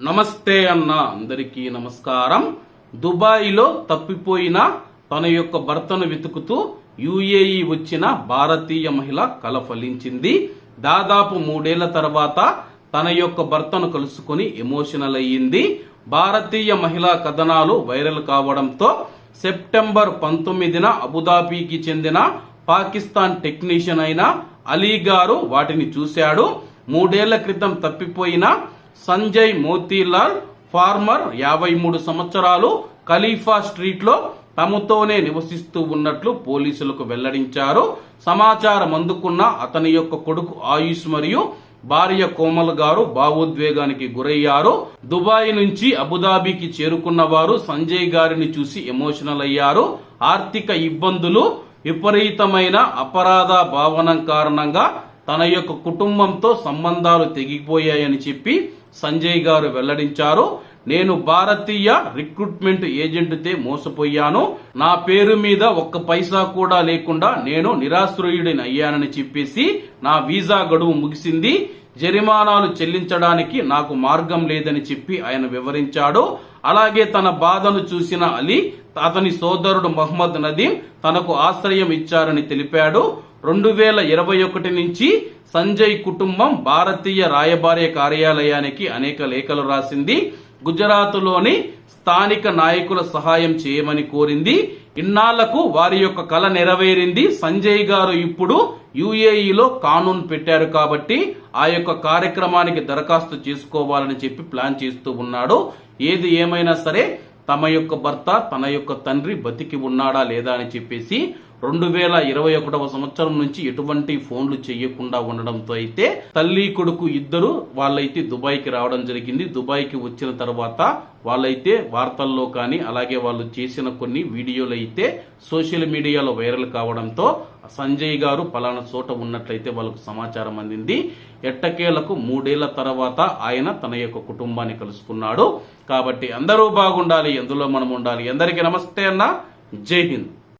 నమస్తే అన్న అందరికీ నమస్కారం. దుబాయ్లో తప్పిపోయిన తన యొక్క భర్తను వెతుకుతూ యుఏఈ వచ్చిన భారతీయ మహిళ కల ఫలించింది. దాదాపు 3 ఏళ్ల తర్వాత తన యొక్క భర్తను కలుసుకొని ఎమోషనల్ అయ్యింది. భారతీయ మహిళా కథనాలు వైరల్ కావడంతో సెప్టెంబర్ 19న అబుదాబికి చెందిన పాకిస్తాన్ టెక్నీషియన్ అయిన అలీ గారు వాటిని చూశాడు. 3 ఏళ్ల క్రితం తప్పిపోయిన సంజయ్ మోతీలాల్ ఫార్మర్ 53 సంవత్సరాలు ఖలీఫా స్ట్రీట్ లో తమతోనే నివసిస్తూ ఉన్నట్లు పోలీసులకు వెల్లడించారు. సమాచారం అందుకున్న అతని యొక్క కొడుకు ఆయుష్ మరియు భార్య కోమల్ గారు భావోద్వేగానికి గురయ్యారు. దుబాయ్ నుంచి అబుదాబికి చేరుకున్న వారు సంజయ్ గారిని చూసి ఎమోషనల్ అయ్యారు. ఆర్థిక ఇబ్బందులు, విపరీతమైన అపరాధ భావన కారణంగా తన యొక్క కుటుంబంతో సంబంధాలు తెగిపోయాయని చెప్పి సంజయ్ గారు వెల్లడించారు. నేను భారతీయ రిక్రూట్మెంట్ ఏజెంట్తే మోసపోయాను. నా పేరు మీద ఒక్క పైసా కూడా లేకుండా నేను నిరాశ్రయుడిని అయ్యానని చెప్పేసి నా వీసా గడువు ముగిసింది. జరిమానాలు చెల్లించడానికి నాకు మార్గం లేదని చెప్పి ఆయన వివరించాడు. అలాగే తన బాధను చూసిన అలీ అతని సోదరుడు మహమ్మద్ నదీం తనకు ఆశ్రయం ఇచ్చారని తెలిపాడు. 2021 నుంచి సంజయ్ కుటుంబం భారతీయ రాయబార కార్యాలయానికి అనేక లేఖలు రాసింది. గుజరాత్ లోని స్థానిక నాయకుల సహాయం చేయమని కోరింది. ఇన్నాళ్లకు వారి యొక్క కల నెరవేరింది. సంజయ్ గారు ఇప్పుడు యుఏఈలో కానూన్ పెట్టారు కాబట్టి ఆ యొక్క కార్యక్రమానికి దరఖాస్తు చేసుకోవాలని చెప్పి ప్లాన్ చేస్తూ ఉన్నాడు. ఏది ఏమైనా సరే తమ యొక్క భర్త, తన యొక్క తండ్రి బతికి ఉన్నాడా లేదా అని చెప్పేసి 2021 సంవత్సరం నుంచి ఎటువంటి ఫోన్లు చేయకుండా ఉండడంతో అయితే తల్లి కొడుకు ఇద్దరు వాళ్ళైతే దుబాయ్కి రావడం జరిగింది. దుబాయ్కి వచ్చిన తర్వాత వాళ్ళైతే వార్తల్లో కానీ అలాగే వాళ్ళు చేసిన కొన్ని వీడియోలు అయితే సోషల్ మీడియాలో వైరల్ కావడంతో సంజయ్ గారు పలానా చోట ఉన్నట్లయితే వాళ్ళకు సమాచారం అందింది. ఎట్టకేలకు 3 ఏళ్ల తర్వాత ఆయన తన యొక్క కుటుంబాన్ని కలుసుకున్నాడు. కాబట్టి అందరూ బాగుండాలి, ఎందులో మనం ఉండాలి. అందరికీ నమస్తే అన్న, జై హింద్.